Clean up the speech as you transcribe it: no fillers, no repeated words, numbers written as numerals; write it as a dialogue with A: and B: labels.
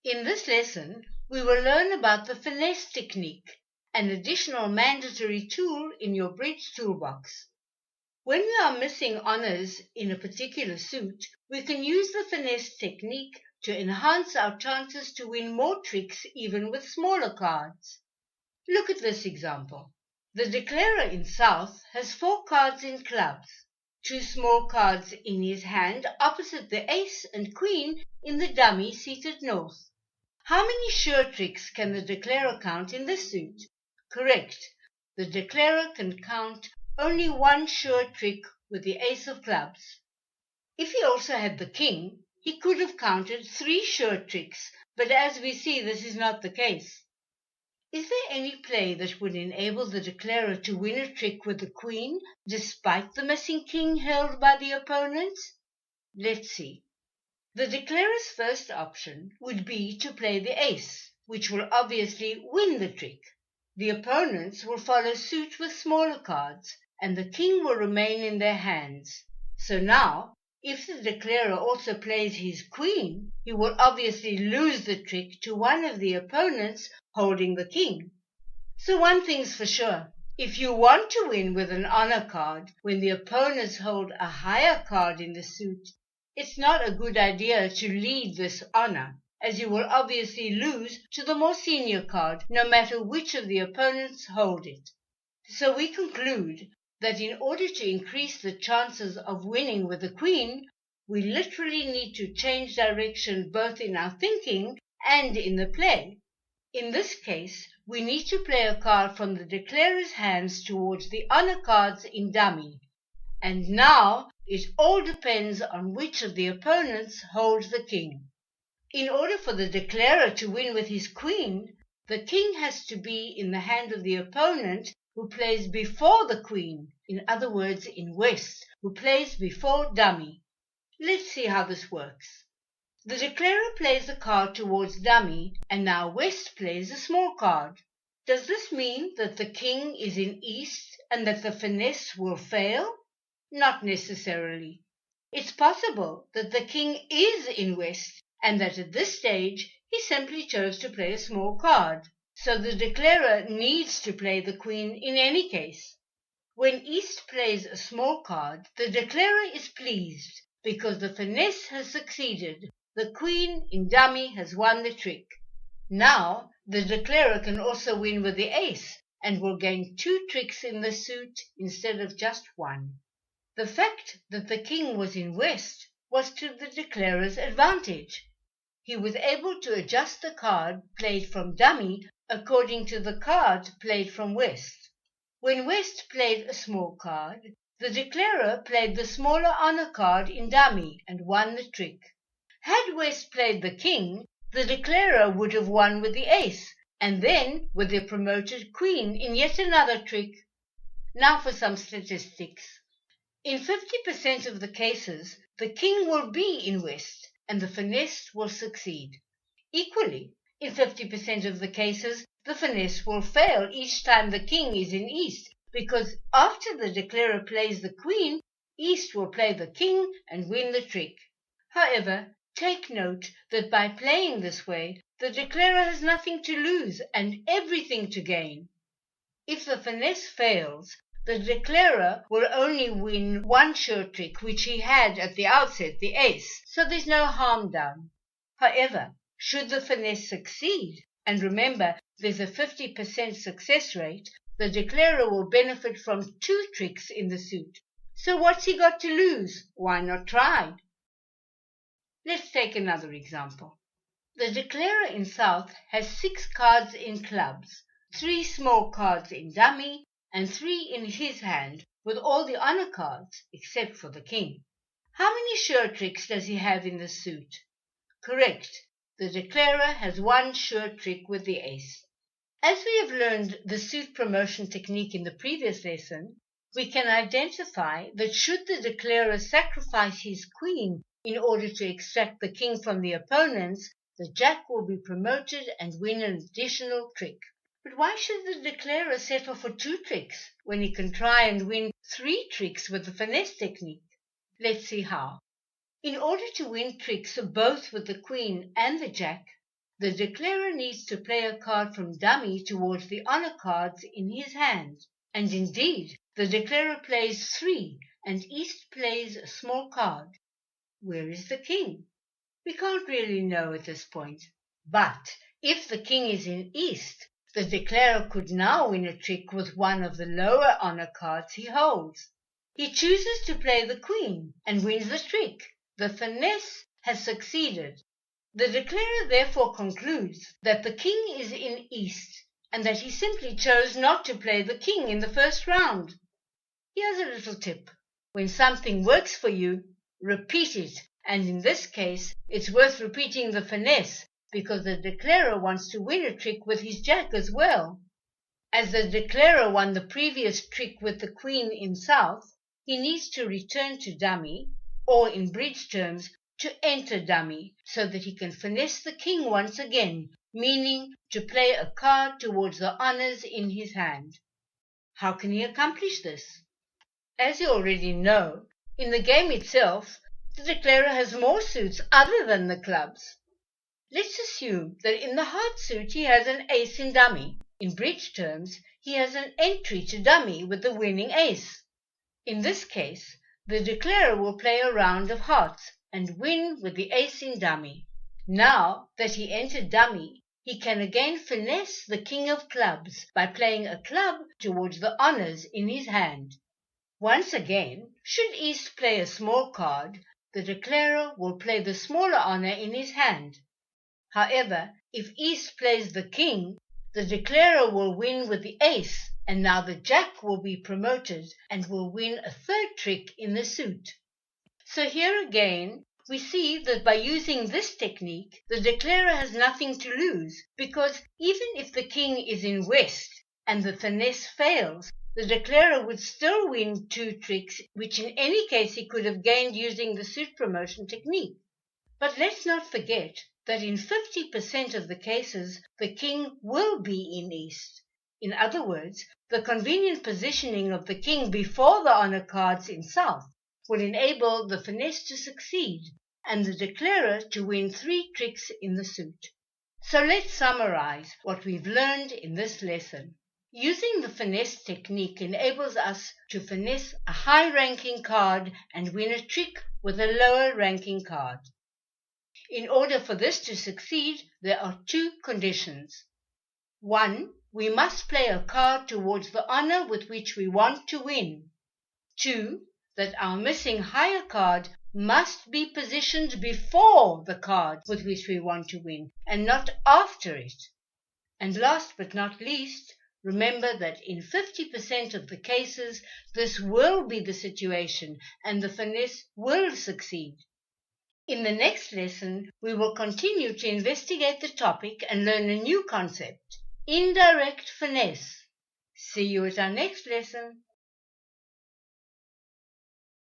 A: In this lesson, we will learn about the finesse technique, an additional mandatory tool in your bridge toolbox. When we are missing honors in a particular suit, we can use the finesse technique to enhance our chances to win more tricks even with smaller cards. Look at this example. The declarer in South has 4 cards in clubs, 2 small cards in his hand opposite the ace and queen in the dummy seated North. How many sure tricks can the declarer count in this suit? Correct. The declarer can count only 1 sure trick with the ace of clubs. If he also had the king, he could have counted 3 sure tricks, but as we see, this is not the case. Is there any play that would enable the declarer to win a trick with the queen despite the missing king held by the opponent? Let's see. The declarer's first option would be to play the ace, which will obviously win the trick. The opponents will follow suit with smaller cards, and the king will remain in their hands. So now, if the declarer also plays his queen, he will obviously lose the trick to one of the opponents holding the king. So one thing's for sure. If you want to win with an honor card when the opponents hold a higher card in the suit, it's not a good idea to lead this honor, as you will obviously lose to the more senior card, no matter which of the opponents hold it. So we conclude that in order to increase the chances of winning with the queen, we literally need to change direction both in our thinking and in the play. In this case, we need to play a card from the declarer's hands towards the honor cards in dummy. And now it all depends on which of the opponents holds the king. In order for the declarer to win with his queen, the king has to be in the hand of the opponent who plays before the queen, in other words, in West, who plays before dummy. Let's see how this works. The declarer plays the card towards dummy, and now West plays a small card. Does this mean that the king is in East and that the finesse will fail? Not necessarily. It's possible that the king is in West and that at this stage he simply chose to play a small card. So the declarer needs to play the queen in any case. When East plays a small card, the declarer is pleased because the finesse has succeeded. The queen in dummy has won the trick. Now the declarer can also win with the ace and will gain 2 tricks in the suit instead of just 1. The fact that the king was in West was to the declarer's advantage. He was able to adjust the card played from dummy according to the card played from West. When West played a small card, the declarer played the smaller honor card in dummy and won the trick. Had West played the king, the declarer would have won with the ace, and then with the promoted queen in yet another trick. Now for some statistics. In 50% of the cases, the king will be in West, and the finesse will succeed. Equally, in 50% of the cases, the finesse will fail each time the king is in East, because after the declarer plays the queen, East will play the king and win the trick. However, take note that by playing this way, the declarer has nothing to lose and everything to gain. If the finesse fails, the declarer will only win 1 sure trick, which he had at the outset, the ace, so there's no harm done. However, should the finesse succeed, and remember there's a 50% success rate, the declarer will benefit from 2 tricks in the suit. So what's he got to lose? Why not try? Let's take another example. The declarer in South has 6 cards in clubs, 3 small cards in dummy, and 3 in his hand, with all the honor cards, except for the king. How many sure tricks does he have in the suit? Correct. The declarer has 1 sure trick with the ace. As we have learned the suit promotion technique in the previous lesson, we can identify that should the declarer sacrifice his queen in order to extract the king from the opponents, the jack will be promoted and win an additional trick. But why should the declarer settle for 2 tricks when he can try and win 3 tricks with the finesse technique? Let's see how. In order to win tricks both with the queen and the jack, the declarer needs to play a card from dummy towards the honor cards in his hand. And indeed, the declarer plays 3 and East plays a small card. Where is the king? We can't really know at this point. But if the king is in East, the declarer could now win a trick with one of the lower honor cards he holds. He chooses to play the queen and wins the trick. The finesse has succeeded. The declarer therefore concludes that the king is in East and that he simply chose not to play the king in the first round. Here's a little tip. When something works for you, repeat it. And in this case, it's worth repeating the finesse because the declarer wants to win a trick with his jack as well. As the declarer won the previous trick with the queen in South, he needs to return to dummy, or in bridge terms, to enter dummy, so that he can finesse the king once again, meaning to play a card towards the honors in his hand. How can he accomplish this? As you already know, in the game itself, the declarer has more suits other than the clubs. Let's assume that in the heart suit he has an ace in dummy. In bridge terms, he has an entry to dummy with the winning ace. In this case, the declarer will play a round of hearts and win with the ace in dummy. Now that he entered dummy, he can again finesse the king of clubs by playing a club towards the honors in his hand. Once again, should East play a small card, the declarer will play the smaller honor in his hand. However, if East plays the king, the declarer will win with the ace, and now the jack will be promoted and will win a third trick in the suit. So here again, we see that by using this technique, the declarer has nothing to lose, because even if the king is in West and the finesse fails, the declarer would still win 2 tricks, which in any case he could have gained using the suit promotion technique. But let's not forget that in 50% of the cases, the king will be in East. In other words, the convenient positioning of the king before the honor cards in South will enable the finesse to succeed and the declarer to win 3 tricks in the suit. So let's summarize what we've learned in this lesson. Using the finesse technique enables us to finesse a high-ranking card and win a trick with a lower-ranking card. In order for this to succeed, there are 2 conditions. 1. We must play a card towards the honor with which we want to win. 2. That our missing higher card must be positioned before the card with which we want to win, and not after it. And last but not least, remember that in 50% of the cases, this will be the situation and the finesse will succeed. In the next lesson, we will continue to investigate the topic and learn a new concept, indirect finesse. See you at our next lesson.